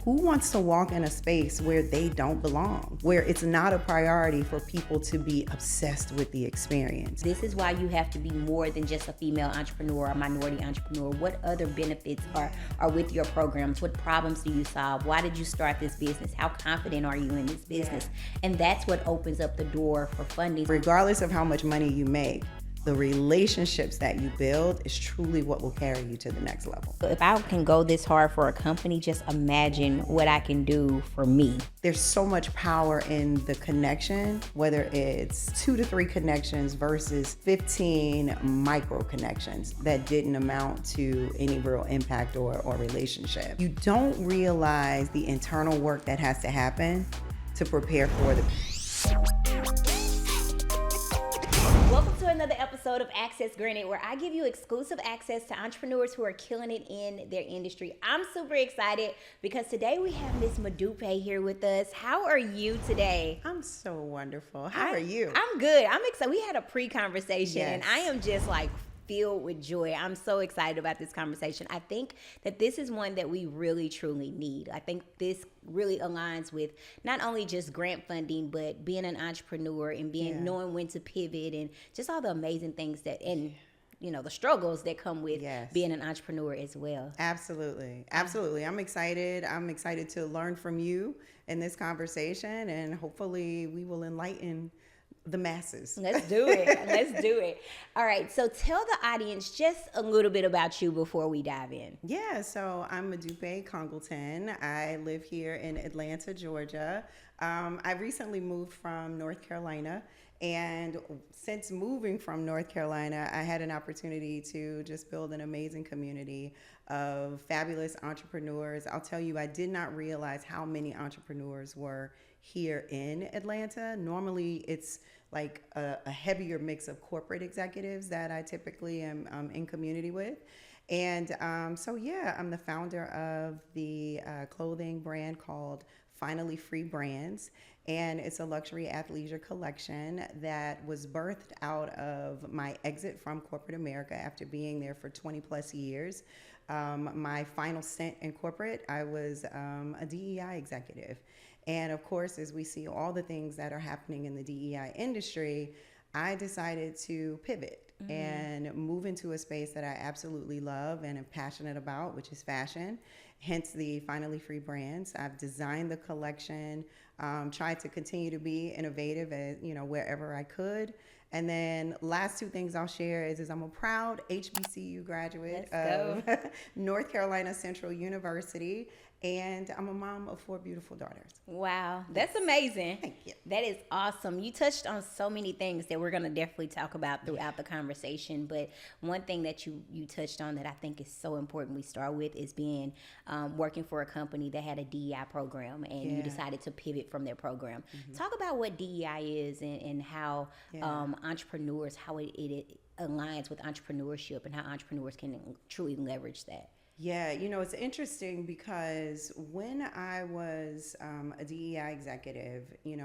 Who wants to walk in a space where they don't belong, where it's not a priority for people to be obsessed with the experience? This is why you have to be more than just a female entrepreneur or minority entrepreneur. What other benefits are with your programs? What problems do you solve? Why did you start this business? How confident are you in this business? And that's what opens up the door for funding. Regardless of how much money you make, the relationships that you build is truly what will carry you to the next level. If I can go this hard for a company, just imagine what I can do for me. There's so much power in the connection, whether it's 2 to 3 connections versus 15 micro connections that didn't amount to any real impact or relationship. You don't realize the internal work that has to happen to prepare for the... Welcome to another episode of Access Granted, where I give you exclusive access to entrepreneurs who are killing it in their industry. I'm super excited because today we have Miss Modupe here with us. How are you today? I'm so wonderful. How are you? I'm good. I'm excited. We had a pre-conversation and Yes. I am just like filled with joy. I'm so excited about this conversation. I think that this is one that we really truly need. I think this really aligns with not only just grant funding, but being an entrepreneur and knowing when to pivot and just all the amazing things that you know, the struggles that come with being an entrepreneur as well. Absolutely. I'm excited. I'm excited to learn from you in this conversation, and hopefully we will enlighten the masses. Let's do it. All right. So tell the audience just a little bit about you before we dive in. Yeah, so I'm Modupe Congleton. I live here in Atlanta, Georgia. I recently moved from North Carolina, and since moving from North Carolina, I had an opportunity to just build an amazing community of fabulous entrepreneurs. I'll tell you, I did not realize how many entrepreneurs were here in Atlanta. Normally, it's like a heavier mix of corporate executives that I typically am in community with. And I'm the founder of the clothing brand called Finally Free Brands, and it's a luxury athleisure collection that was birthed out of my exit from corporate America after being there for 20 plus years. My final stint in corporate, I was a DEI executive. And of course, as we see all the things that are happening in the DEI industry, I decided to pivot and move into a space that I absolutely love and am passionate about, which is fashion, hence the Finally Free Brands. I've designed the collection, tried to continue to be innovative wherever I could. And then last 2 things I'll share is I'm a proud HBCU graduate of North Carolina Central University, and I'm a mom of 4 beautiful daughters. Wow, that's amazing. Thank you. That is awesome. You touched on so many things that we're going to definitely talk about throughout the conversation, but one thing that you touched on that I think is so important we start with is being working for a company that had a DEI program, and you decided to pivot from their program. Talk about what DEI is and how entrepreneurs, how it aligns with entrepreneurship and how entrepreneurs can truly leverage that. Yeah, it's interesting because when I was a DEI executive,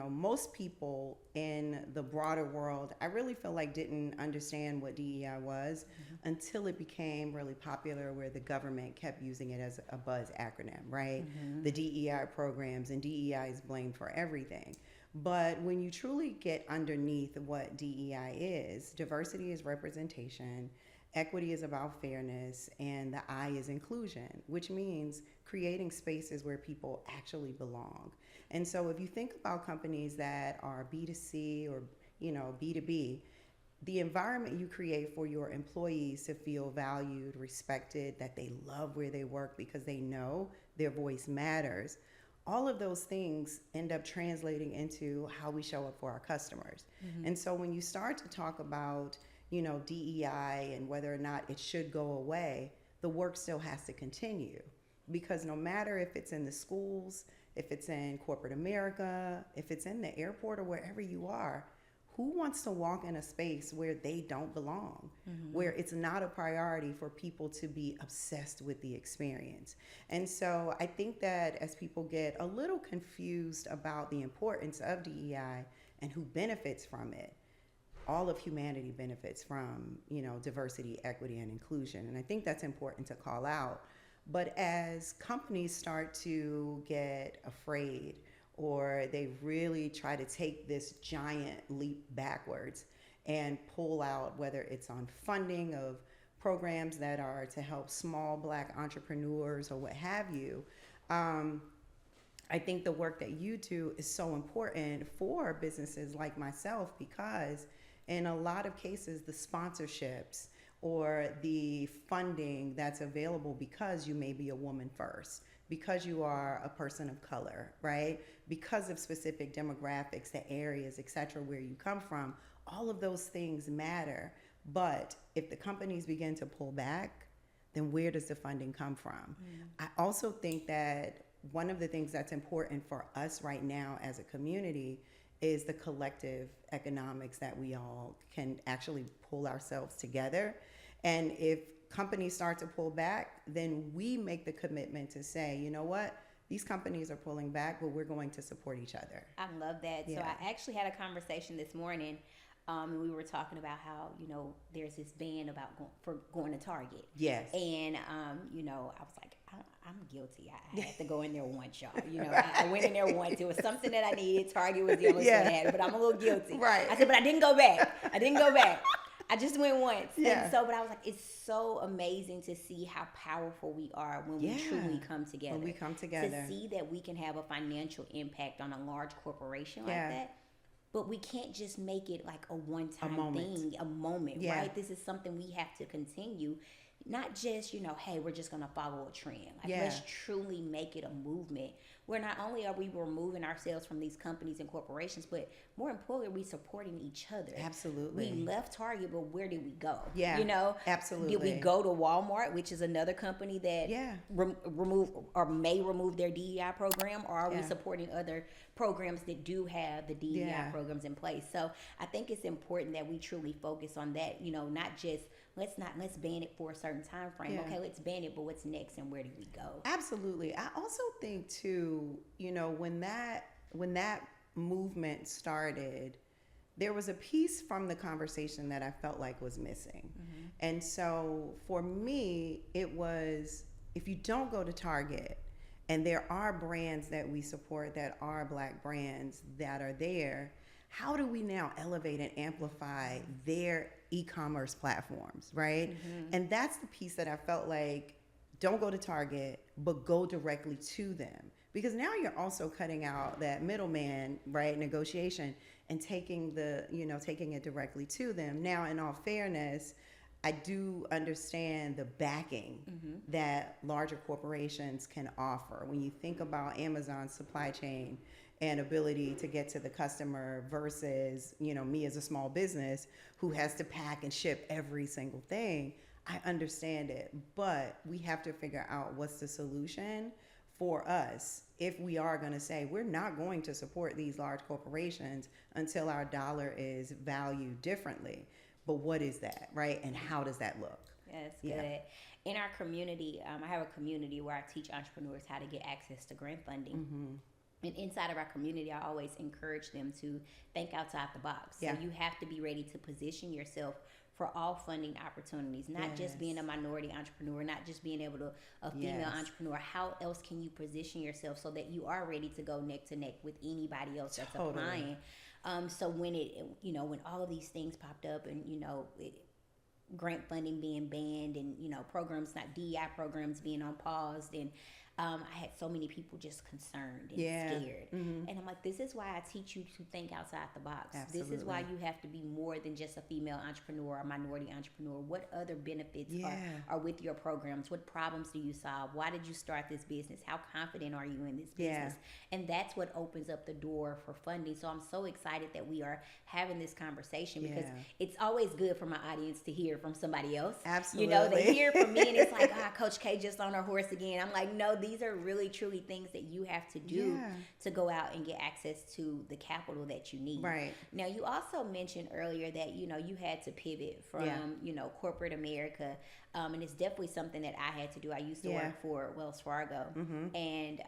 most people in the broader world, I really feel like didn't understand what DEI was until it became really popular, where the government kept using it as a buzz acronym, right? The DEI programs, and DEI is blamed for everything. But when you truly get underneath what DEI is, diversity is representation, equity is about fairness, and the I is inclusion, which means creating spaces where people actually belong. And so if you think about companies that are B2C or B2B, the environment you create for your employees to feel valued, respected, that they love where they work because they know their voice matters, all of those things end up translating into how we show up for our customers. And so when you start to talk about DEI and whether or not it should go away, the work still has to continue, because no matter if it's in the schools, if it's in corporate America, if it's in the airport or wherever you are, who wants to walk in a space where they don't belong, where it's not a priority for people to be obsessed with the experience? And so I think that as people get a little confused about the importance of DEI and who benefits from it, all of humanity benefits from, diversity, equity, and inclusion. And I think that's important to call out. But as companies start to get afraid, or they really try to take this giant leap backwards and pull out, whether it's on funding of programs that are to help small Black entrepreneurs or what have you, I think the work that you do is so important for businesses like myself, because in a lot of cases, the sponsorships or the funding that's available, because you may be a woman first, because you are a person of color, right? Because of specific demographics, the areas, et cetera, where you come from, all of those things matter. But if the companies begin to pull back, then where does the funding come from? I also think that one of the things that's important for us right now as a community is the collective economics that we all can actually pull ourselves together. And if companies start to pull back, then we make the commitment to say, you know what, these companies are pulling back, but we're going to support each other. I love that. Yeah. So I actually had a conversation this morning. And we were talking about how, there's this ban about going to Target. Yes. And, I was like, I'm guilty. I had to go in there once, y'all. I went in there once. It was something that I needed. Target was the only store that had it, but I'm a little guilty. Right. I said, but I didn't go back. I just went once. Yeah. And so, but I was like, it's so amazing to see how powerful we are when we truly come together. When we come together. To see that we can have a financial impact on a large corporation like that. But we can't just make it like a one-time thing, a moment, right? This is something we have to continue. Not just, hey, we're just going to follow a trend. Let's truly make it a movement where not only are we removing ourselves from these companies and corporations, but more importantly, we supporting each other. Absolutely. We left Target, but where did we go? Yeah, absolutely. Did we go to Walmart, which is another company that remove or may remove their DEI program, or are we supporting other programs that do have the DEI programs in place? So I think it's important that we truly focus on that, not just let's ban it for a certain time frame. Okay, let's ban it, but what's next and where do we go? Absolutely. I also think too, when that movement started, there was a piece from the conversation that I felt like was missing. And so for me, it was, if you don't go to Target, and there are brands that we support that are Black brands that are there, how do we now elevate and amplify their e-commerce platforms, right? And that's the piece that I felt like, don't go to Target, but go directly to them. Because now you're also cutting out that middleman, right, negotiation, and taking it directly to them. Now, in all fairness, I do understand the backing that larger corporations can offer. When you think about Amazon's supply chain and ability to get to the customer versus, me as a small business who has to pack and ship every single thing, I understand it. But we have to figure out what's the solution for us if we are going to say we're not going to support these large corporations until our dollar is valued differently. But what is that, right? And how does that look? Yes, good. In our community, I have a community where I teach entrepreneurs how to get access to grant funding. And inside of our community, I always encourage them to think outside the box. So you have to be ready to position yourself for all funding opportunities, not just being a minority entrepreneur, not just being able to a female entrepreneur. How else can you position yourself so that you are ready to go neck to neck with anybody else that's applying? So when when all of these things popped up and grant funding being banned and programs, not DEI programs, being on pause, and I had so many people just concerned and scared. And I'm like, this is why I teach you to think outside the box. Absolutely. This is why you have to be more than just a female entrepreneur or minority entrepreneur. What other benefits are with your programs? What problems do you solve? Why did you start this business? How confident are you in this business? And that's what opens up the door for funding. So I'm so excited that we are having this conversation because it's always good for my audience to hear from somebody else. Absolutely. They hear from me and it's like, Coach K just on her horse again. I'm like, no, these are really truly things that you have to do to go out and get access to the capital that you need. Right. Now, you also mentioned earlier that, you had to pivot from, corporate America. And it's definitely something that I had to do. I used to work for Wells Fargo. And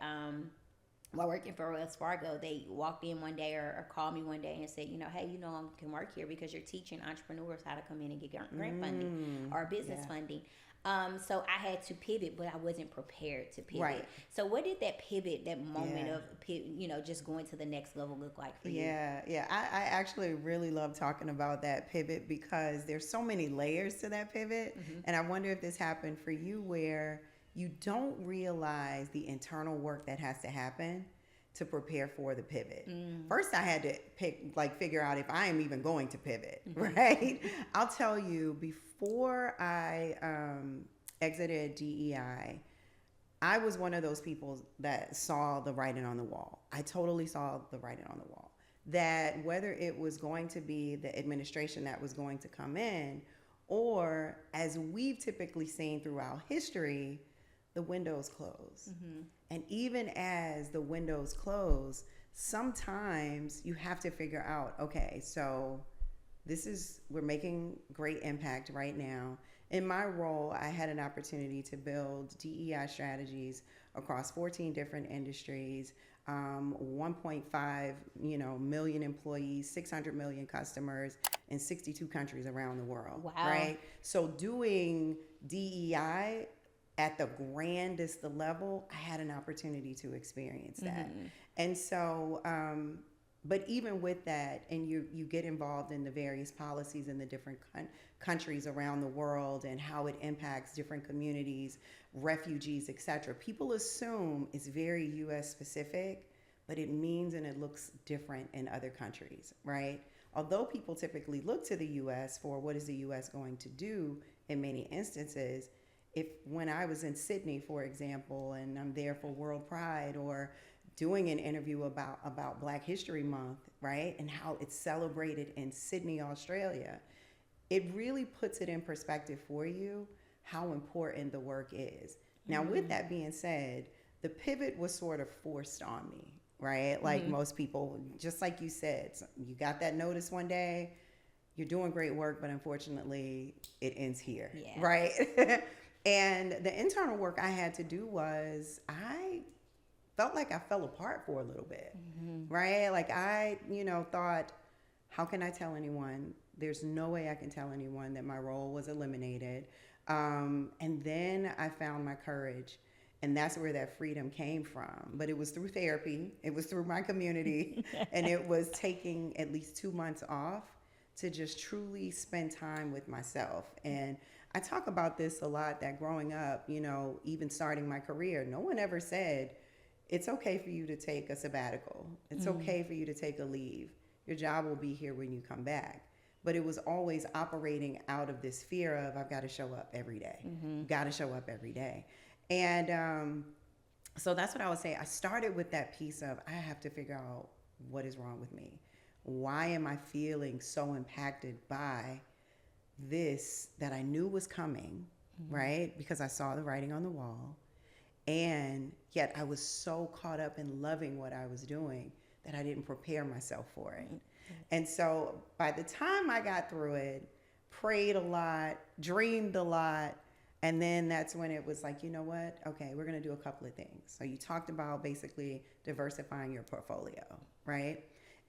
while working for Wells Fargo, they walked in one day or called me one day and said, hey, I can work here because you're teaching entrepreneurs how to come in and get grant funding or business funding. So I had to pivot, but I wasn't prepared to pivot. Right. So what did that pivot, that moment Yeah. of, just going to the next level look like for you? Yeah. I actually really love talking about that pivot because there's so many layers to that pivot. And I wonder if this happened for you where you don't realize the internal work that has to happen to prepare for the pivot. First, I had to figure out if I am even going to pivot, right? I'll tell you, before I exited DEI, I was one of those people that saw the writing on the wall. I totally saw the writing on the wall. That whether it was going to be the administration that was going to come in, or as we've typically seen throughout history, the windows close. And even as the windows close, sometimes you have to figure out, okay, so we're making great impact right now. In my role, I had an opportunity to build DEI strategies across 14 different industries, 1.5 million employees, 600 million customers in 62 countries around the world. Wow. Right? So doing DEI at the grandest level, I had an opportunity to experience that. And so, but even with that, and you get involved in the various policies in the different countries around the world and how it impacts different communities, refugees, etc. People assume it's very U.S. specific, but it means and it looks different in other countries, right? Although people typically look to the U.S. for what is the U.S. going to do in many instances, when I was in Sydney, for example, and I'm there for World Pride or doing an interview about Black History Month, right, and how it's celebrated in Sydney, Australia, it really puts it in perspective for you how important the work is. Now, with that being said, the pivot was sort of forced on me, right? Like most people, just like you said, you got that notice one day, you're doing great work, but unfortunately, it ends here, right? And the internal work I had to do was I felt like I fell apart for a little bit, right? Like I, thought, how can I tell anyone? There's no way I can tell anyone that my role was eliminated. And then I found my courage. And that's where that freedom came from. But it was through therapy. It was through my community. And it was taking at least 2 months off to just truly spend time with myself. And I talk about this a lot, that growing up, even starting my career, no one ever said, it's okay for you to take a sabbatical. It's okay for you to take a leave. Your job will be here when you come back. But it was always operating out of this fear of, I've got to show up every day. Got to show up every day. And so that's what I would say. I started with that piece of, I have to figure out what is wrong with me. Why am I feeling so impacted by this that I knew was coming, right? Because I saw the writing on the wall. And yet I was so caught up in loving what I was doing that I didn't prepare myself for it. And so by the time I got through it, prayed a lot, dreamed a lot, and then that's when it was like, you know what? Okay, we're going to do a couple of things. So you talked about basically diversifying your portfolio, right?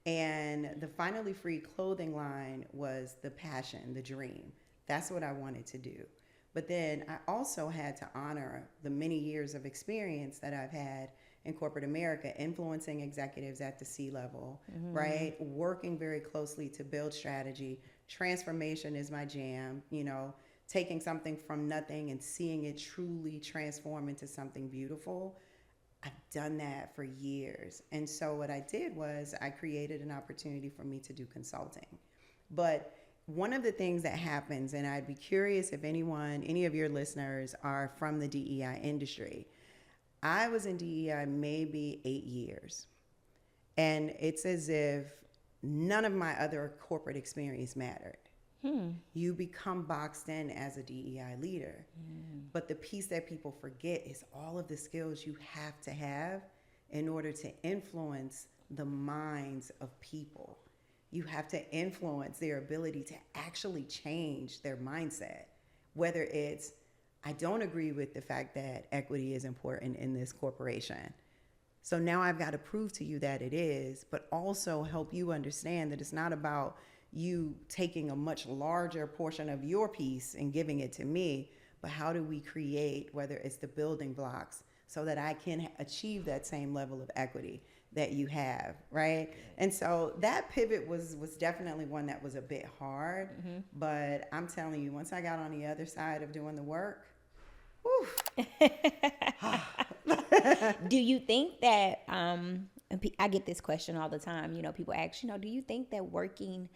And the Finally Free clothing line was the passion, the dream. That's what I wanted to do. But then I also had to honor the many years of experience that I've had in corporate America, influencing executives at the C-level, right? Working very closely to build strategy. Transformation is my jam, taking something from nothing and seeing it truly transform into something beautiful. I've done that for years. And so what I did was I created an opportunity for me to do consulting. But one of the things that happens, and I'd be curious if any of your listeners are from the DEI industry. I was in DEI maybe 8 years. And it's as if none of my other corporate experience mattered. You become boxed in as a DEI leader. But the piece that people forget is all of the skills you have to have in order to influence the minds of people. You have to influence their ability to actually change their mindset. Whether it's, I don't agree with the fact that equity is important in this corporation. So now I've got to prove to you that it is, but also help you understand that it's not about you taking a much larger portion of your piece and giving it to me, but how do we create, whether it's the building blocks, so that I can achieve that same level of equity that you have, right? And so that pivot was definitely one that was a bit hard, but I'm telling you, once I got on the other side of doing the work, whew. Do you think that I get this question all the time, people ask, do you think that working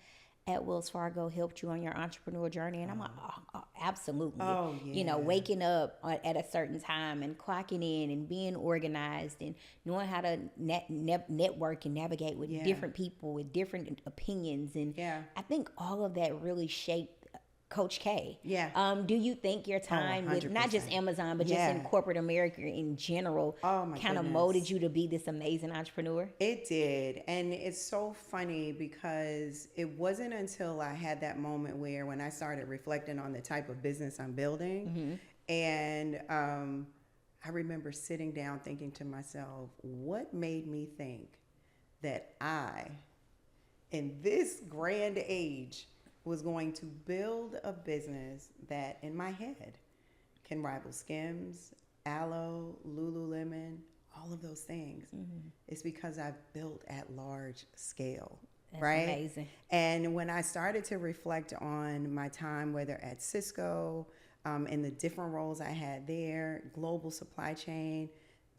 at Wells Fargo helped you on your entrepreneurial journey? And I'm like, oh, absolutely. Oh, yeah. Waking up at a certain time and clocking in and being organized and knowing how to network and navigate with different people with different opinions. And I think all of that really shaped Coach K. Yeah. Do you think your time with not just Amazon, but just in corporate America in general kind of molded you to be this amazing entrepreneur? It did. And it's so funny because it wasn't until I had that moment where when I started reflecting on the type of business I'm building, and I remember sitting down thinking to myself, what made me think that I, in this grand age, was going to build a business that in my head can rival Skims, Aloe, Lululemon, all of those things. It's because I've built at large scale. That's right? Amazing. And when I started to reflect on my time, whether at Cisco, and the different roles I had there, global supply chain,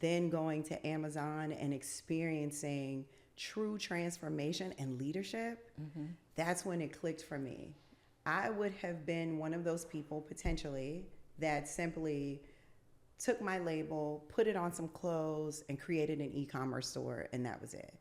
then going to Amazon and experiencing true transformation and leadership, that's when it clicked for me. I would have been one of those people potentially that simply took my label, put it on some clothes, and created an e-commerce store, and that was it.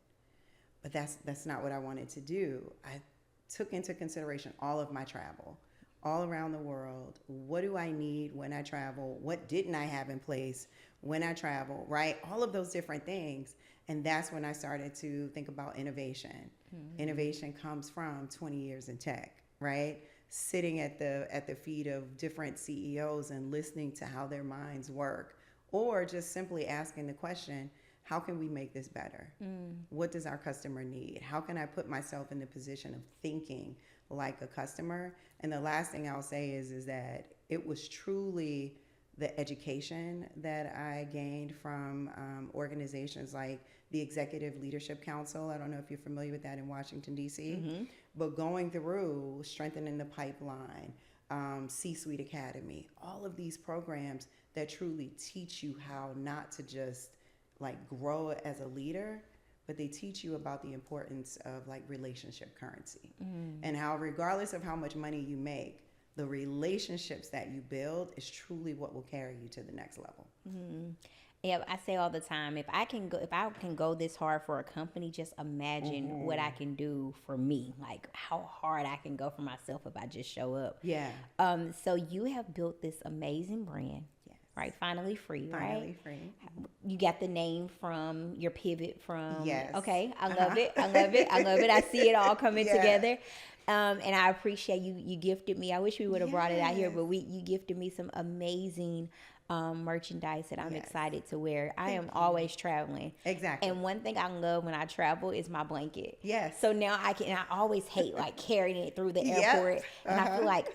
But that's not what I wanted to do. I took into consideration all of my travel, all around the world. What do I need when I travel? What didn't I have in place when I travel, right? All of those different things. And that's when I started to think about innovation. Innovation comes from 20 years in tech, right? Sitting at the feet of different CEOs and listening to how their minds work, or just simply asking the question, how can we make this better? What does our customer need? How can I put myself in the position of thinking like a customer? And the last thing I'll say is that it was truly the education that I gained from organizations like the Executive Leadership Council. I don't know if you're familiar with that in Washington, D.C., but going through Strengthening the Pipeline, C-Suite Academy, all of these programs that truly teach you how not to just like grow as a leader, but they teach you about the importance of like relationship currency and how regardless of how much money you make, the relationships that you build is truly what will carry you to the next level. Yeah, I say all the time, if I can go this hard for a company, just imagine what I can do for me, like how hard I can go for myself if I just show up. Yeah. So you have built this amazing brand. Right, Finally Free, right? Finally Free. You got the name from your pivot from. Yes. Okay, I love it. I love it. I love it. I see it all coming together. And I appreciate you. You gifted me. I wish we would have brought it out here, but you gifted me some amazing merchandise that I'm excited to wear. I am always traveling. Exactly. And one thing I love when I travel is my blanket. Yes. So now I always hate like carrying it through the airport. And I feel like,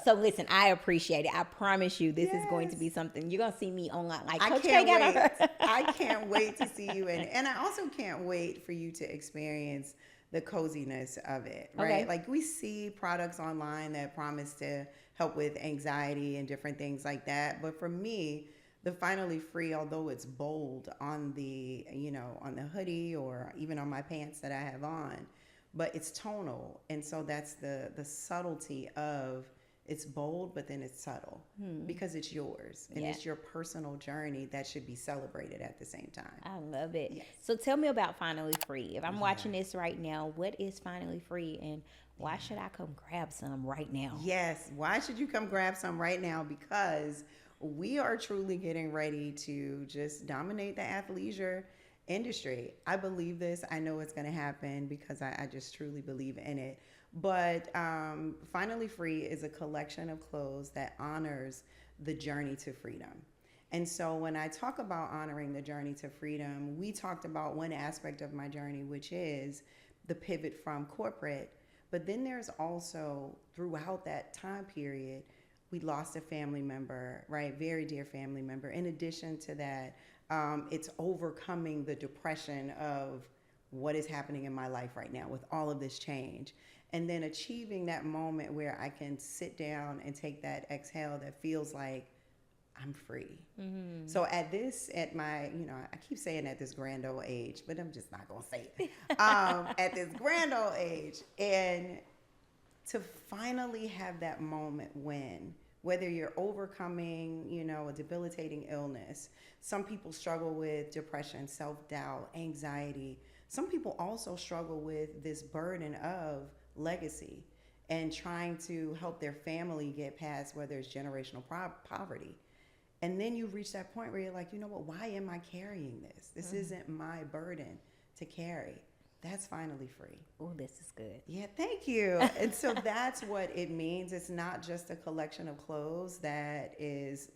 so listen, I appreciate it. I promise you this is going to be something. You're going to see me online. Like, I Coach can't K wait. got her. I can't wait to see you. And I also can't wait for you to experience the coziness of it, right? Okay. Like we see products online that promise to help with anxiety and different things like that. But for me, the Finally Free, although it's bold on the, on the hoodie or even on my pants that I have on, but it's tonal. And so that's the subtlety of it's bold, but then it's subtle because it's yours and it's your personal journey that should be celebrated at the same time. I love it. Yes. So tell me about Finally Free. If I'm watching this right now, what is Finally Free and why should I come grab some right now? Yes. Why should you come grab some right now? Because we are truly getting ready to just dominate the athleisure industry. I believe this. I know it's going to happen because I just truly believe in it. But Finally Free is a collection of clothes that honors the journey to freedom. And so when I talk about honoring the journey to freedom, we talked about one aspect of my journey, which is the pivot from corporate. But then there's also, throughout that time period, we lost a family member, right? Very dear family member. In addition to that, it's overcoming the depression of what is happening in my life right now with all of this change. And then achieving that moment where I can sit down and take that exhale that feels like I'm free. Mm-hmm. So at my, I keep saying at this grand old age, but I'm just not going to say it. At this grand old age, and to finally have that moment when, whether you're overcoming, a debilitating illness, some people struggle with depression, self-doubt, anxiety. Some people also struggle with this burden of legacy and trying to help their family get past whether it's generational poverty. And then you reach that point where you're like, you know what, why am I carrying this? This isn't my burden to carry. That's finally free. Oh, this is good. Yeah, thank you. And so that's what it means. It's not just a collection of clothes that is,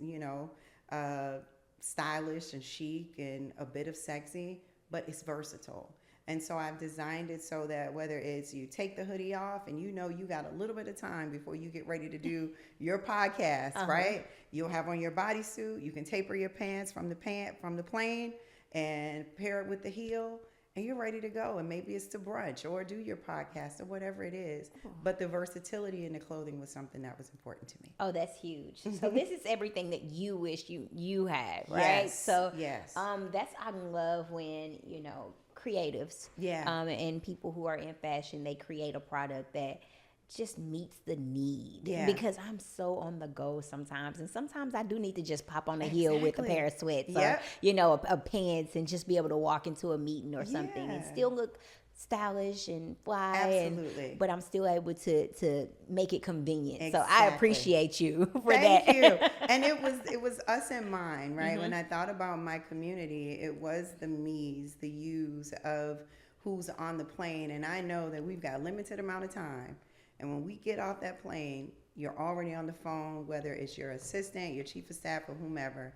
stylish and chic and a bit of sexy, but it's versatile. And so I've designed it so that whether it's you take the hoodie off and you got a little bit of time before you get ready to do your podcast, right? You'll have on your bodysuit. You can taper your pants from the plane and pair it with the heel, and you're ready to go. And maybe it's to brunch or do your podcast or whatever it is. But the versatility in the clothing was something that was important to me. Oh, that's huge. So this is everything that you wish you had, right? Yes. So yes. I love when, creatives and people who are in fashion, they create a product that just meets the need. Yeah. Because I'm so on the go sometimes, and sometimes I do need to just pop on a heel with a pair of sweats or a pants and just be able to walk into a meeting or something and still look stylish and fly. Absolutely. But I'm still able to make it convenient. Exactly. So I appreciate you for Thank that. you. And it was us in mind, right? When I thought about my community, it was the me's, the you's of who's on the plane. And I know that we've got a limited amount of time. And when we get off that plane, you're already on the phone, whether it's your assistant, your chief of staff, or whomever.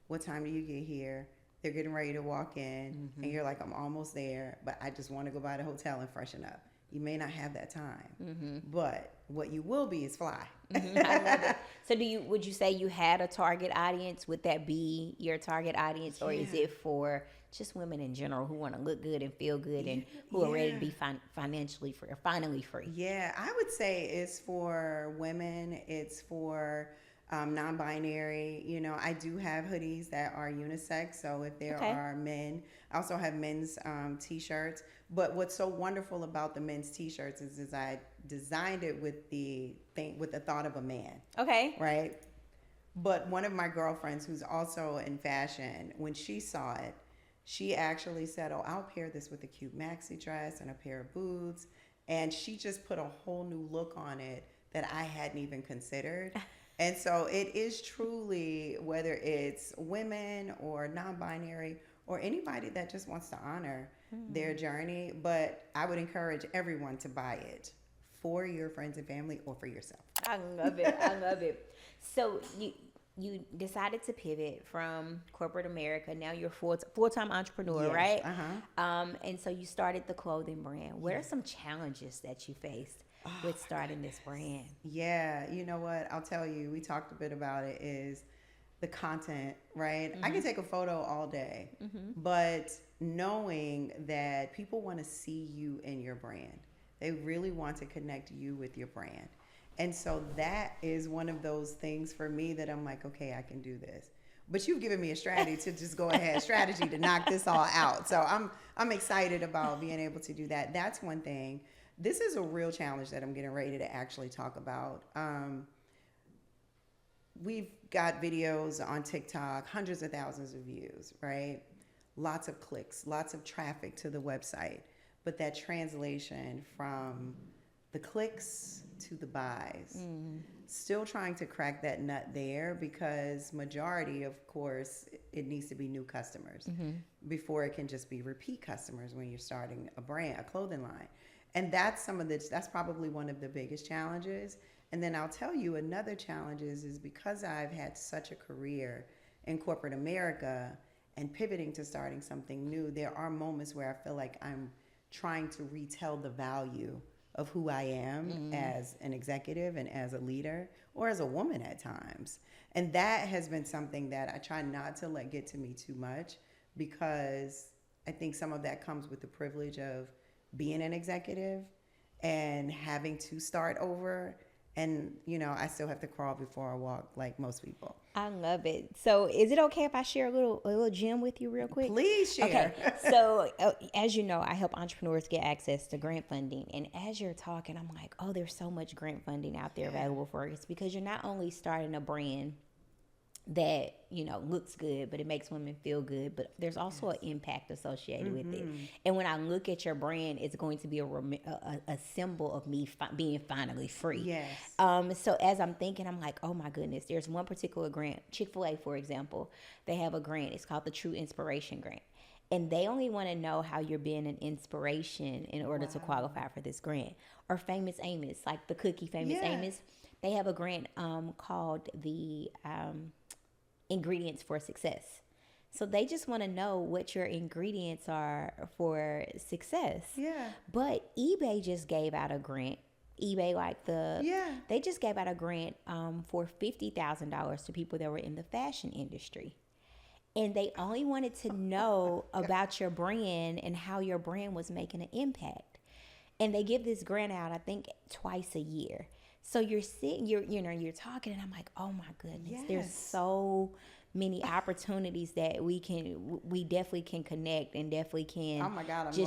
What time do you get here? They're getting ready to walk in, and you're like, I'm almost there, but I just want to go by the hotel and freshen up. You may not have that time, but what you will be is fly. I love it. So would you say you had a target audience? Would that be your target audience, or is it for just women in general who want to look good and feel good and who are ready to be financially free or finally free? Yeah, I would say it's for women. It's for non-binary. I do have hoodies that are unisex. So if there are men, I also have men's t-shirts. But what's so wonderful about the men's t-shirts is I designed it with the thought of a man. Okay. Right. But one of my girlfriends who's also in fashion, when she saw it, she actually said, "Oh, I'll pair this with a cute maxi dress and a pair of boots." And she just put a whole new look on it that I hadn't even considered. And so it is truly, whether it's women or non-binary or anybody that just wants to honor their journey. But I would encourage everyone to buy it for your friends and family or for yourself. I love it. I love it. So you decided to pivot from corporate America. Now you're a full-time entrepreneur, right? And so you started the clothing brand. What are some challenges that you faced with starting this brand? Yeah, you know what? I'll tell you, we talked a bit about it, is the content, right? I can take a photo all day, but knowing that people want to see you in your brand, they really want to connect you with your brand. And so that is one of those things for me that I'm like, okay, I can do this. But you've given me a strategy to just go ahead, strategy to knock this all out. So I'm excited about being able to do that. That's one thing. This is a real challenge that I'm getting ready to actually talk about. We've got videos on TikTok, hundreds of thousands of views, right? Lots of clicks, lots of traffic to the website. But that translation from the clicks to the buys, still trying to crack that nut there, because majority, of course, it needs to be new customers before it can just be repeat customers when you're starting a brand, a clothing line. And that's probably one of the biggest challenges. And then I'll tell you another challenge is because I've had such a career in corporate America and pivoting to starting something new, there are moments where I feel like I'm trying to retell the value of who I am as an executive and as a leader, or as a woman at times. And that has been something that I try not to let get to me too much, because I think some of that comes with the privilege of being an executive and having to start over. And, I still have to crawl before I walk like most people. I love it. So is it okay if I share a little gem with you real quick? Please share. Okay. So as you know, I help entrepreneurs get access to grant funding. And as you're talking, I'm like, oh, there's so much grant funding out there available for us, because you're not only starting a brand that looks good, but it makes women feel good, but there's also an impact associated with it. And when I look at your brand, it's going to be a symbol of me being finally free. Yes. So as I'm thinking, I'm like, oh my goodness, there's one particular grant, Chick-fil-A, for example. They have a grant. It's called the True Inspiration Grant. And they only want to know how you're being an inspiration in order to qualify for this grant. Or Famous Amos, like the cookie Famous Amos. They have a grant called the Ingredients for Success. So they just want to know what your ingredients are for success. Yeah. But eBay just gave out a grant. eBay, they just gave out a grant for $50,000 to people that were in the fashion industry. And they only wanted to know about your brand and how your brand was making an impact. And they give this grant out, I think, twice a year. So you're sitting, you're talking, and I'm like, oh my goodness, there's so many opportunities that we definitely can connect and definitely can. Oh my God,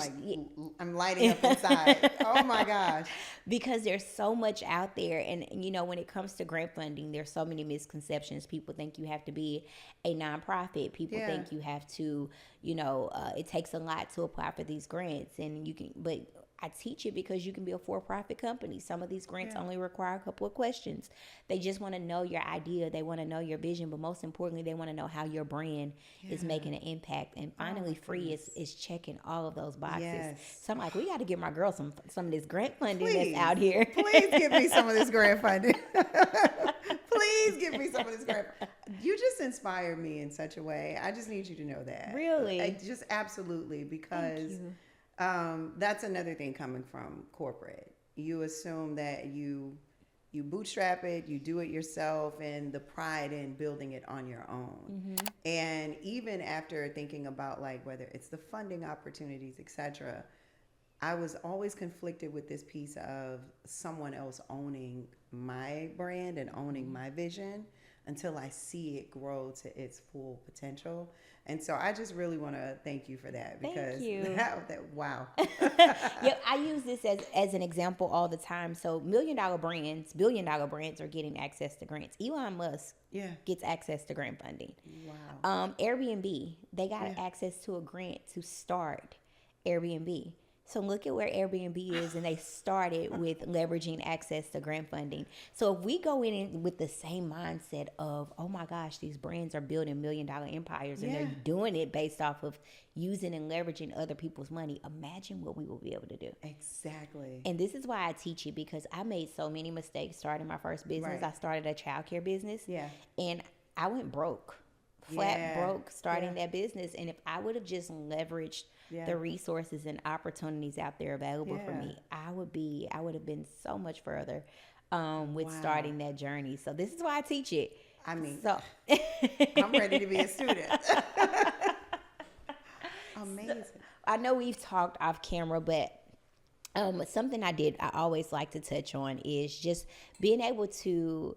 I'm lighting up inside. Oh my gosh. Because there's so much out there. And when it comes to grant funding, there's so many misconceptions. People think you have to be a nonprofit. People think you have to, it takes a lot to apply for these grants, and but I teach it because you can be a for-profit company. Some of these grants only require a couple of questions. They just want to know your idea. They want to know your vision. But most importantly, they want to know how your brand is making an impact. And finally, free is checking all of those boxes. Yes. So I'm like, we got to give my girls some of this grant funding that's out here. Please give me some of this grant funding. Please give me some of this grant. You just inspired me in such a way. I just need you to know that. Really? Just absolutely, because that's another thing coming from corporate. You assume that you bootstrap it, you do it yourself, and the pride in building it on your own. And even after thinking about whether it's the funding opportunities, etc., I was always conflicted with this piece of someone else owning my brand and owning my vision until I see it grow to its full potential. And so I just really want to thank you for that, because wow. I use this as an example all the time. So $1 million brands, $1 billion brands are getting access to grants. Elon Musk gets access to grant funding. Wow. Airbnb, they got access to a grant to start Airbnb. So look at where Airbnb is, and they started with leveraging access to grant funding. So if we go in with the same mindset of, oh my gosh, these brands are building $1 million empires, and they're doing it based off of using and leveraging other people's money, imagine what we will be able to do. Exactly. And this is why I teach it, because I made so many mistakes starting my first business. I started a childcare business, and I went broke. Flat broke starting that business. And if I would have just leveraged the resources and opportunities out there available for me, I would have been so much further with starting that journey. So this is why I teach it. I mean, I'm ready to be a student. Amazing. So, I know we've talked off camera, but something I always like to touch on is just being able to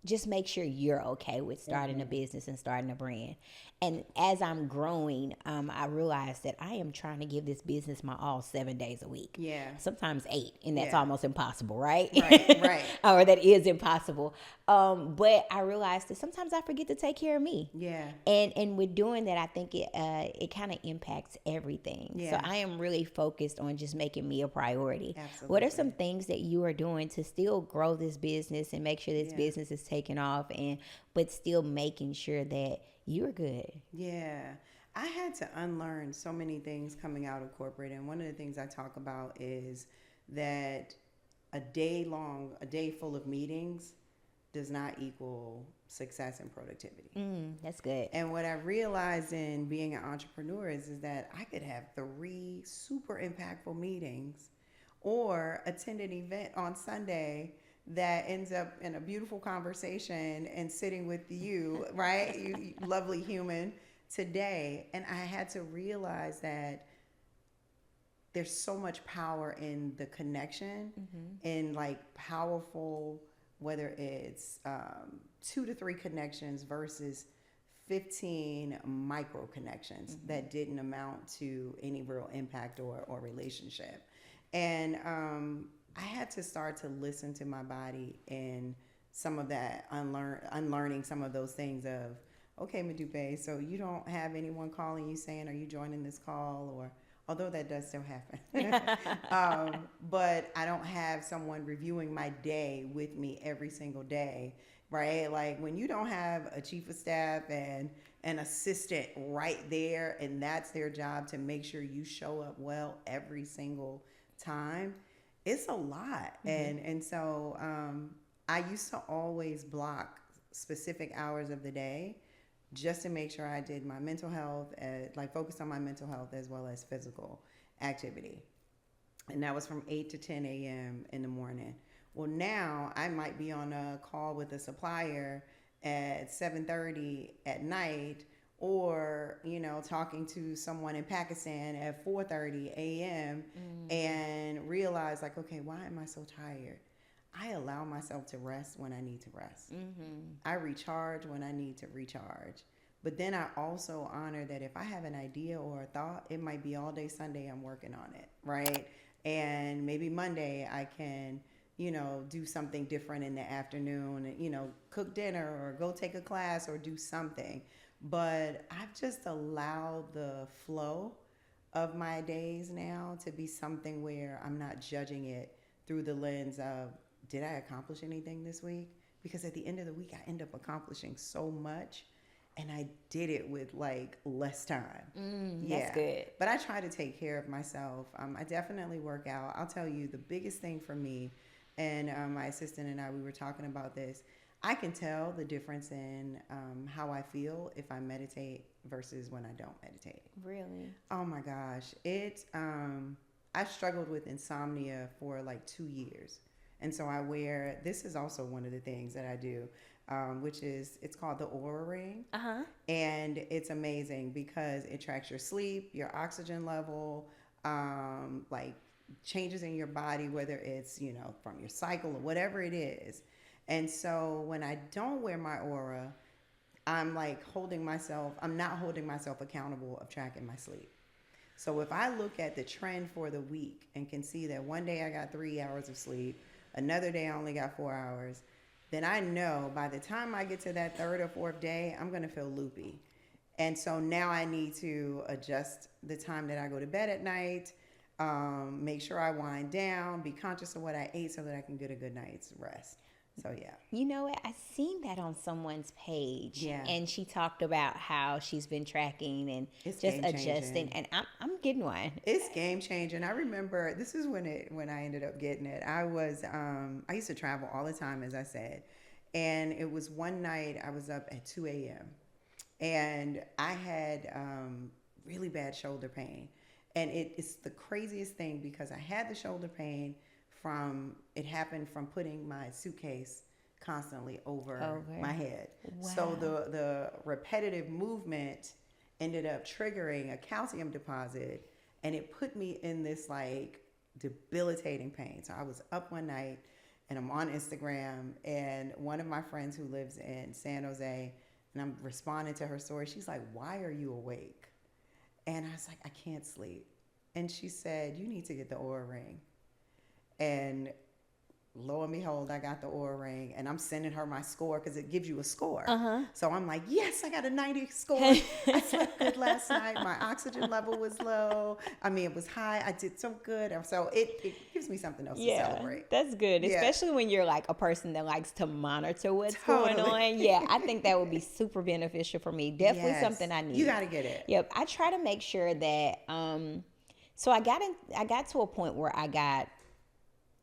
just make sure you're okay with starting a business and starting a brand. And as I'm growing, I realized that I am trying to give this business my all 7 days a week. Yeah. Sometimes 8, and that's almost impossible, right? Right. Or that is impossible. But I realized that sometimes I forget to take care of me. Yeah. And with doing that, I think it kind of impacts everything. Yeah. So I am really focused on just making me a priority. Absolutely. What are some things that you are doing to still grow this business and make sure this business is taking off, but still making sure that you're good? Yeah. I had to unlearn so many things coming out of corporate. And one of the things I talk about is that a day full of meetings does not equal success and productivity. That's good. And what I realized in being an entrepreneur is that I could have 3 super impactful meetings or attend an event on Sunday that ends up in a beautiful conversation and sitting with you, right? You lovely human today. And I had to realize that there's so much power in the connection, in like powerful, whether it's 2 to 3 connections versus 15 micro connections that didn't amount to any real impact or relationship. And I had to start to listen to my body and some of that, unlearning some of those things of, okay, Modupe, so you don't have anyone calling you saying, are you joining this call? Or although that does still happen. But I don't have someone reviewing my day with me every single day, right? Like when you don't have a chief of staff and an assistant right there, and that's their job to make sure you show up well every single time, it's a lot. And so I used to always block specific hours of the day just to make sure I did my mental health, like focused on my mental health as well as physical activity. And that was from 8 to 10 a.m. in the morning. Well, now I might be on a call with a supplier at 7:30 at night, or, you know, talking to someone in Pakistan at 4:30 a.m. and realize like, okay, why am I so tired? I allow myself to rest when I need to rest. I recharge when I need to recharge. But then I also honor that if I have an idea or a thought, it might be all day Sunday I'm working on it, right? And maybe Monday I can, you know, do something different in the afternoon, you know, cook dinner or go take a class or do something. But I've just allowed the flow of my days now to be something where I'm not judging it through the lens of, did I accomplish anything this week? Because at the end of the week, I end up accomplishing so much, and I did it with like less time. That's good. But I try to take care of myself. I definitely work out. I'll tell you the biggest thing for me, and my assistant and I, we were talking about this. I can tell the difference in how I feel if I meditate versus when I don't meditate. Really? Oh my gosh. I struggled with insomnia for like 2 years. And so this is also one of the things that I do, which is, it's called the Oura Ring. And it's amazing because it tracks your sleep, your oxygen level, like changes in your body, whether it's, you know, from your cycle or whatever it is. And so when I don't wear my Oura, I'm not holding myself accountable of tracking my sleep. So if I look at the trend for the week and can see that one day I got 3 hours of sleep, another day I only got 4 hours, then I know by the time I get to that 3rd or 4th day, I'm going to feel loopy. And so now I need to adjust the time that I go to bed at night, make sure I wind down, be conscious of what I ate so that I can get a good night's rest. So yeah. You know what? I seen that on someone's page. Yeah. And she talked about how she's been tracking and It's just game-changing. adjusting. And I'm getting one. It's game changing. I remember this is when I ended up getting it. I used to travel all the time, as I said, and it was one night I was up at 2 a.m. and I had really bad shoulder pain, and it's the craziest thing because I had the shoulder pain it happened from putting my suitcase constantly over my head. Wow. So the repetitive movement ended up triggering a calcium deposit, and it put me in this like debilitating pain. So I was up one night and I'm on Instagram, and one of my friends who lives in San Jose, and I'm responding to her story. She's like, "Why are you awake?" And I was like, "I can't sleep." And she said, "You need to get the Oura Ring." And lo and behold, I got the Oura Ring, and I'm sending her my score because it gives you a score. So I'm like, yes, I got a 90 score. I slept good last night. My oxygen level was low. I mean, it was high. I did so good. So it gives me something else to celebrate. That's good, especially when you're like a person that likes to monitor what's going on. Yeah, I think that would be super beneficial for me. Definitely something I need. You got to get it. Yep, I try to make sure that. So I got to a point where I got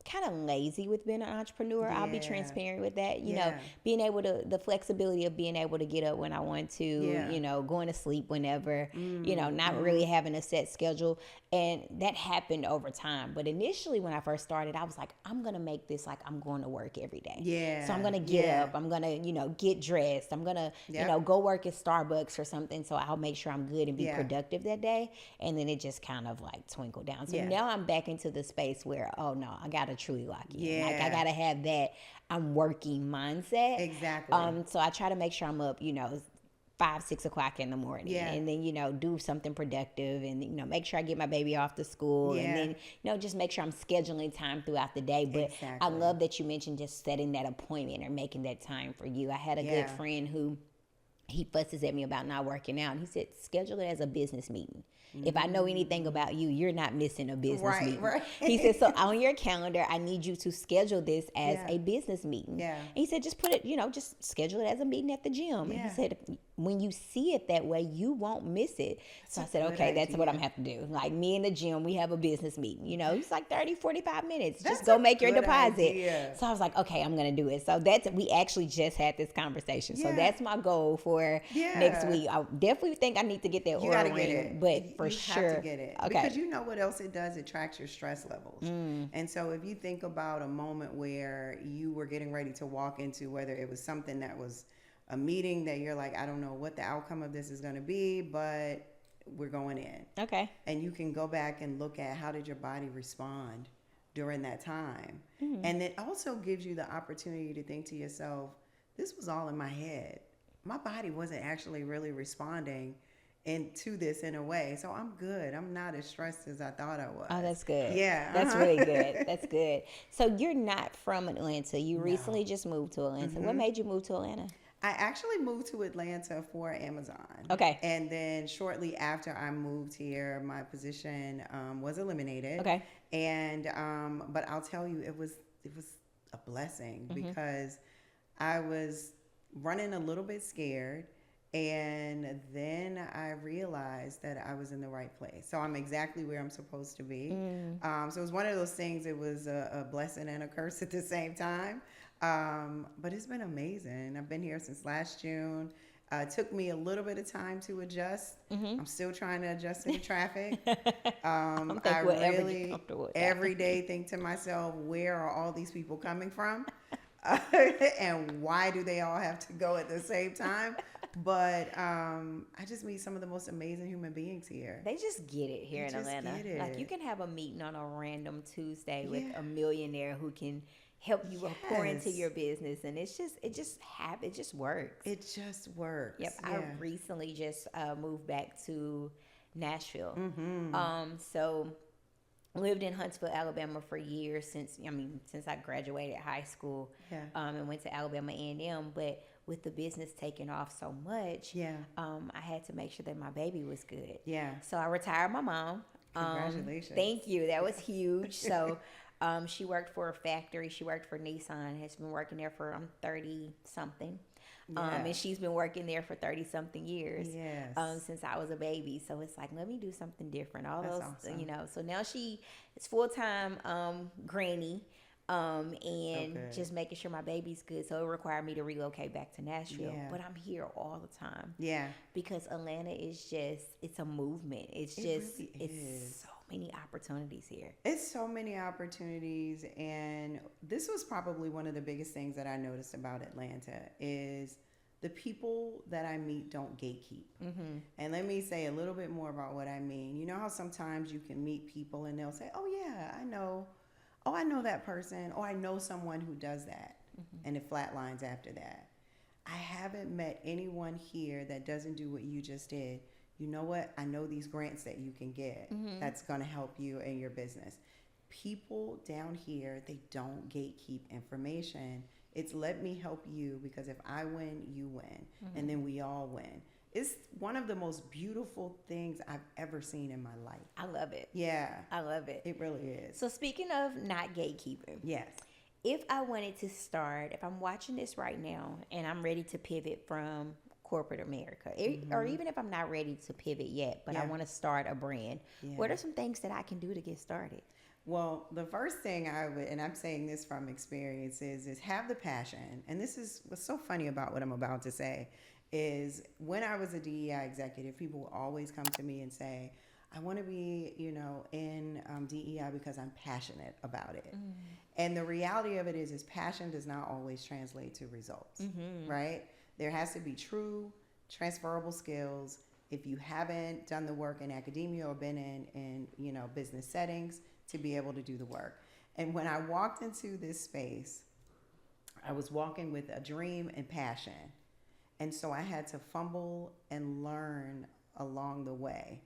kind of lazy with being an entrepreneur. I'll be Yeah. transparent with that. You know, Yeah. being able to, the flexibility of being able to get up when I want to, Yeah. you know, going to sleep whenever, you know, not really having a set schedule. And that happened over time. But initially when I first started, I was like, I'm going to make this like I'm going to work every day. Yeah. So I'm going to get Yeah. up. I'm going to, you know, get dressed. I'm going to, you Yep. know, go work at Starbucks or something. So I'll make sure I'm good and be Yeah. productive that day. And then it just kind of like twinkled down. So Yeah. now I'm back into the space where, oh no, I got to truly lock in. Like I Yeah. got to have that I'm working mindset. Exactly. So I try to make sure I'm up, you know, 5-6 o'clock in the morning, Yeah. and then, you know, do something productive, and, you know, make sure I get my baby off to school, Yeah. and then, you know, just make sure I'm scheduling time throughout the day. But I Exactly. love that you mentioned just setting that appointment or making that time for you. I had a Yeah. good friend who he fusses at me about not working out. And he said, schedule it as a business meeting. If I know anything about you, you're not missing a business Right, meeting. right. He said, so on your calendar, I need you to schedule this as Yeah. a business meeting. Yeah. And he said, just put it, you know, just schedule it as a meeting at the gym. And he Yeah. said, when you see it that way, you won't miss it. So I a said, good okay, that's what I'm idea. going to have to do. Like me in the gym, we have a business meeting. You know, it's like 30, 45 minutes. That's Just go a make your good deposit. idea. So I was like, okay, I'm going to do it. So we actually just had this conversation. So Yeah. that's my goal for Yeah. next week. I definitely think I need to get that You Oura got to ring, get it. but for you sure. have to get it. Okay. Because you know what else it does? It tracks your stress levels. And so if you think about a moment where you were getting ready to walk into, whether it was something that was a meeting that you're like, I don't know what the outcome of this is going to be, but we're going in. Okay. And you can go back and look at how did your body respond during that time. And it also gives you the opportunity to think to yourself, this was all in my head. My body wasn't actually really responding into this in a way. So I'm good. I'm not as stressed as I thought I was. Oh, that's good. Yeah. That's really good. That's good. So you're not from Atlanta. You recently just moved to Atlanta. What made you move to Atlanta? I actually moved to Atlanta for Amazon. Okay. And then shortly after I moved here, my position was eliminated. Okay. And but I'll tell you, it was a blessing because I was running a little bit scared, and then I realized that I was in the right place. So I'm exactly where I'm supposed to be. So it was one of those things. It was a blessing and a curse at the same time. But it's been amazing. I've been here since last June. It took me a little bit of time to adjust. I'm still trying to adjust to the traffic. I really every day think to myself, where are all these people coming from? And why do they all have to go at the same time? But I just meet some of the most amazing human beings here. They just get it here in just Atlanta. get it. Like you can have a meeting on a random Tuesday with a millionaire who can help you pour into your business, and it just it just works. It just works. Yep. Yeah. I recently just moved back to Nashville. Mm-hmm. So lived in Huntsville, Alabama for years since I graduated high school. Yeah. And went to Alabama A&M, but with the business taking off so much, I had to make sure that my baby was good. Yeah. So I retired my mom. Congratulations. Thank you. That was huge. So she worked for a factory. She worked for Nissan. Has been working there for 30 something. And she's been working there for 30 something years. Yes. Since I was a baby. So it's like, let me do something different. All That's those, awesome. So now she is full-time granny. And just making sure my baby's good. So it required me to relocate back to Nashville. Yeah. But I'm here all the time. Yeah. Because Atlanta is it's a movement. It's really it's is. so many opportunities here. It's so many opportunities, and this was probably one of the biggest things that I noticed about Atlanta is the people that I meet don't gatekeep. And let me say a little bit more about what I mean. You know how sometimes you can meet people and they'll say, oh yeah, I know that person, or I know someone who does that, and it flatlines after that. I haven't met anyone here that doesn't do what you just did. You know what? I know these grants that you can get that's going to help you in your business. People down here, they don't gatekeep information. It's let me help you, because if I win, you win, and then we all win. It's one of the most beautiful things I've ever seen in my life. I love it. Yeah. I love it. It really is. So speaking of not gatekeeping, Yes. if I wanted to start, if I'm watching this right now and I'm ready to pivot from corporate America, or even if I'm not ready to pivot yet, but I want to start a brand, what are some things that I can do to get started? Well, the first thing I would, and I'm saying this from experience, is have the passion. And this is what's so funny about what I'm about to say is when I was a DEI executive, people will always come to me and say, I want to be, in DEI because I'm passionate about it. And the reality of it is passion does not always translate to results, right? There has to be true transferable skills. If you haven't done the work in academia or been in business settings, to be able to do the work. And when I walked into this space, I was walking with a dream and passion. And so I had to fumble and learn along the way.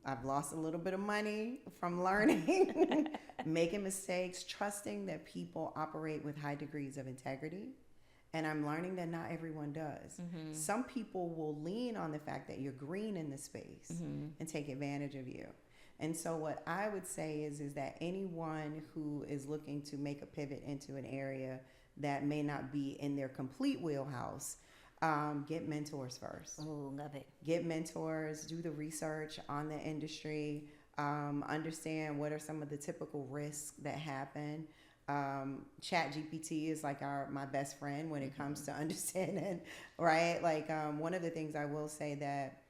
I've lost a little bit of money from learning, making mistakes, trusting that people operate with high degrees of integrity. And I'm learning that not everyone does. Some people will lean on the fact that you're green in the space and take advantage of you. And so what I would say is that anyone who is looking to make a pivot into an area that may not be in their complete wheelhouse, get mentors first. Oh, love it. Get mentors, do the research on the industry, understand what are some of the typical risks that happen. Chat GPT is like my best friend when it comes to understanding, right? Like one of the things I will say that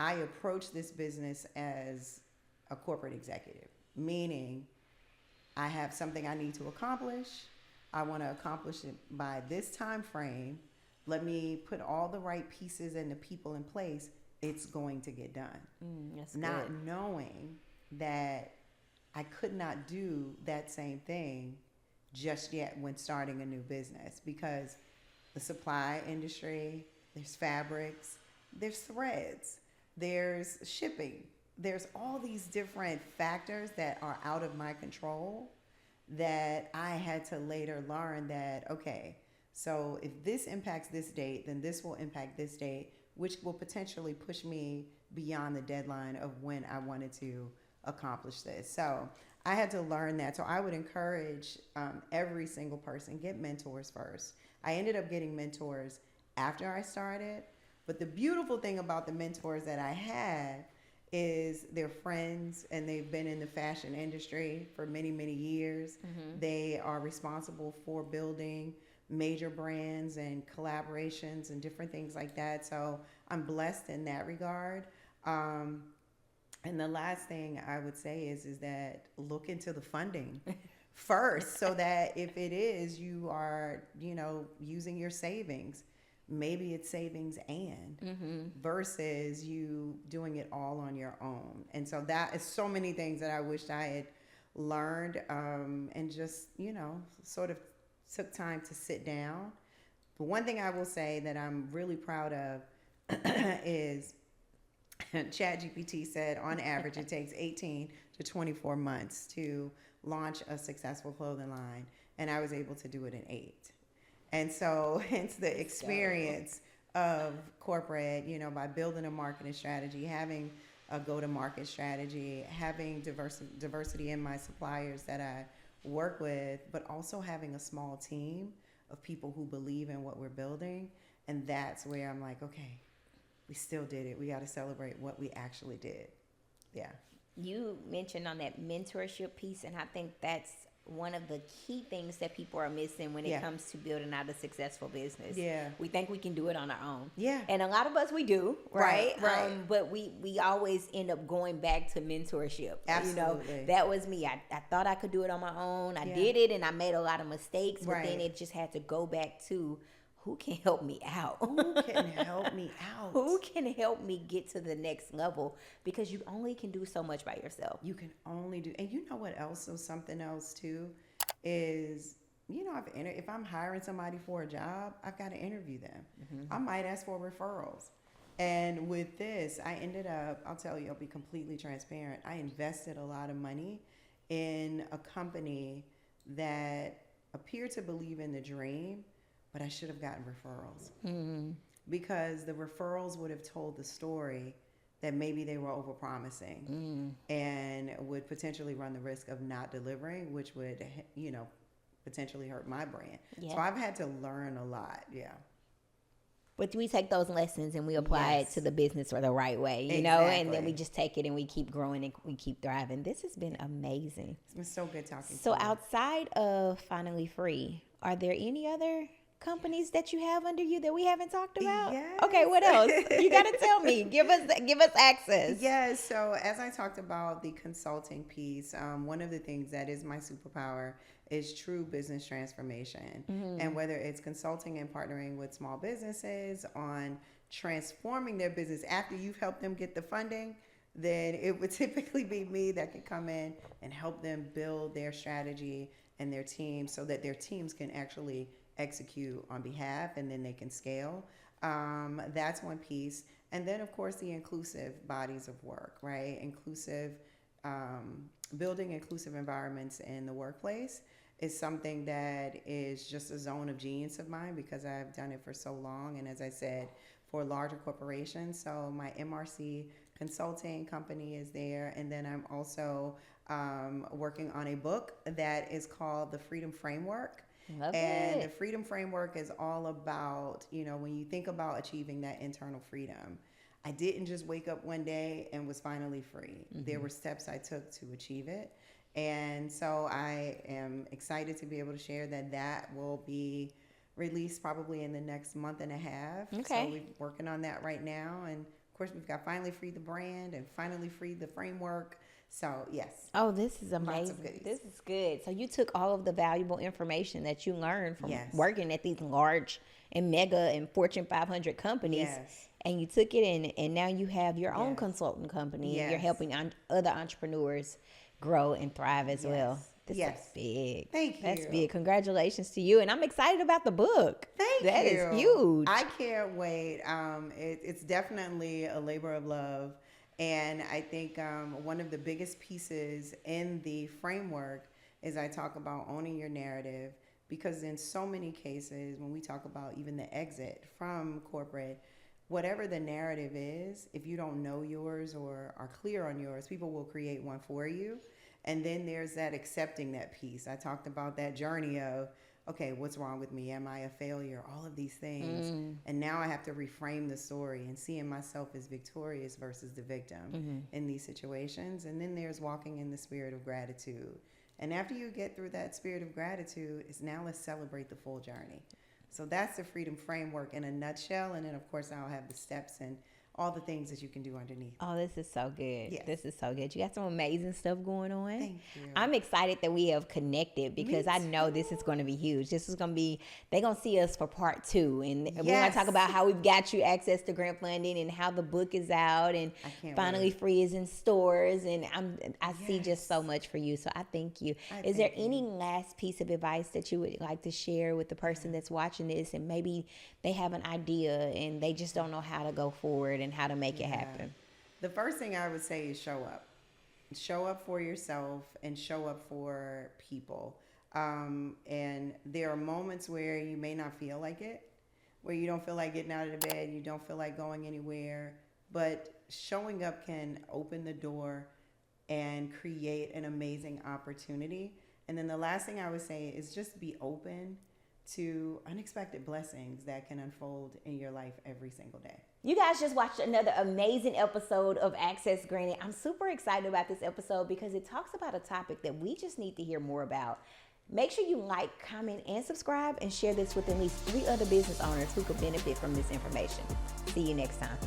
I approach this business as a corporate executive, meaning I have something I need to accomplish. I want to accomplish it by this time frame. Let me put all the right pieces and the people in place. It's going to get done. That's not good. knowing that I could not do that same thing just yet when starting a new business, because the supply industry, there's fabrics, there's threads, there's shipping, there's all these different factors that are out of my control that I had to later learn that, okay, so if this impacts this date, then this will impact this date, which will potentially push me beyond the deadline of when I wanted to accomplish this. So I had to learn that. So I would encourage every single person, get mentors first. I ended up getting mentors after I started. But the beautiful thing about the mentors that I had is they're friends and they've been in the fashion industry for many, many years. They are responsible for building major brands and collaborations and different things like that. So I'm blessed in that regard. And the last thing I would say is that look into the funding first, so that if it is you are, using your savings, maybe it's savings versus you doing it all on your own. And so that is so many things that I wished I had learned and just, sort of took time to sit down. But one thing I will say that I'm really proud of is ChatGPT said on average it takes 18 to 24 months to launch a successful clothing line, and I was able to do it in 8. And so hence the experience of corporate, by building a marketing strategy, having a go-to-market strategy, having diversity in my suppliers that I work with, but also having a small team of people who believe in what we're building. And that's where I'm like, okay, we still did it. We got to celebrate what we actually did. Yeah. You mentioned on that mentorship piece, and I think that's one of the key things that people are missing when it comes to building out a successful business. Yeah. We think we can do it on our own. Yeah. And a lot of us, we do, right? Right. But we always end up going back to mentorship. Absolutely. That was me. I thought I could do it on my own. I did it, and I made a lot of mistakes, but then it just had to go back to, who can help me out? Who can help me out? Who can help me get to the next level? Because you only can do so much by yourself. You can only do, and you know what else? So something else too is, if I'm hiring somebody for a job, I've got to interview them. I might ask for referrals. And with this, I ended up, I'll tell you, I'll be completely transparent. I invested a lot of money in a company that appeared to believe in the dream, but I should have gotten referrals because the referrals would have told the story that maybe they were overpromising and would potentially run the risk of not delivering, which would, potentially hurt my brand. Yeah. So I've had to learn a lot. Yeah. But we take those lessons and we apply it to the business or the right way, you know, and then we just take it and we keep growing and we keep thriving. This has been amazing. It's been so good talking to you. So outside of Finally Free, are there any other companies that you have under you that we haven't talked about? Yes. Okay, what else? You got to tell me. Give us access. Yes. So as I talked about the consulting piece, one of the things that is my superpower is true business transformation. And whether it's consulting and partnering with small businesses on transforming their business after you've helped them get the funding, then it would typically be me that could come in and help them build their strategy and their team so that their teams can actually execute on behalf, and then they can scale. That's one piece. And then, of course, the inclusive bodies of work, right? Building inclusive environments in the workplace is something that is just a zone of genius of mine because I've done it for so long. And as I said, for larger corporations. So my MRC consulting company is there. And then I'm also working on a book that is called The Freedom Framework. The Freedom Framework is all about, when you think about achieving that internal freedom, I didn't just wake up one day and was finally free. There were steps I took to achieve it. And so I am excited to be able to share that will be released probably in the next month and a half. Okay. So we're working on that right now. And of course, we've got Finally Freed the brand and Finally Freed the framework. So, yes. Oh, this is amazing. This is good. So you took all of the valuable information that you learned from working at these large and mega and Fortune 500 companies. Yes. And you took it in, and now you have your own consulting company. Yes. And you're helping other entrepreneurs grow and thrive as well. This is big. Thank you. That's big. Congratulations to you. And I'm excited about the book. Thank you. That is huge. I can't wait. It's definitely a labor of love. And I think one of the biggest pieces in the framework is I talk about owning your narrative, because in so many cases, when we talk about even the exit from corporate, whatever the narrative is, if you don't know yours or are clear on yours, people will create one for you. And then there's that accepting that piece. I talked about that journey of, okay, what's wrong with me? Am I a failure? All of these things. And now I have to reframe the story and seeing myself as victorious versus the victim in these situations. And then there's walking in the spirit of gratitude. And after you get through that spirit of gratitude, it's now let's celebrate the full journey. So that's the Freedom Framework in a nutshell. And then, of course, I'll have the steps and all the things that you can do underneath. Oh, this is so good. Yes. This is so good. You got some amazing stuff going on. Thank you. I'm excited that we have connected because I know this is going to be huge. This is going to be, they're going to see us for part 2. And we're going to talk about how we've got you access to grant funding and how the book is out and Finally Free is in stores. And I see just so much for you. So I thank you. Is there any last piece of advice that you would like to share with the person that's watching this and maybe they have an idea and they just don't know how to go forward and how to make it happen? The first thing I would say is show up. Show up for yourself and show up for people. And there are moments where you may not feel like it, where you don't feel like getting out of the bed, you don't feel like going anywhere, but showing up can open the door and create an amazing opportunity. And then the last thing I would say is just be open to unexpected blessings that can unfold in your life every single day. You guys just watched another amazing episode of Access Granted. I'm super excited about this episode because it talks about a topic that we just need to hear more about. Make sure you like, comment, and subscribe and share this with at least 3 other business owners who could benefit from this information. See you next time.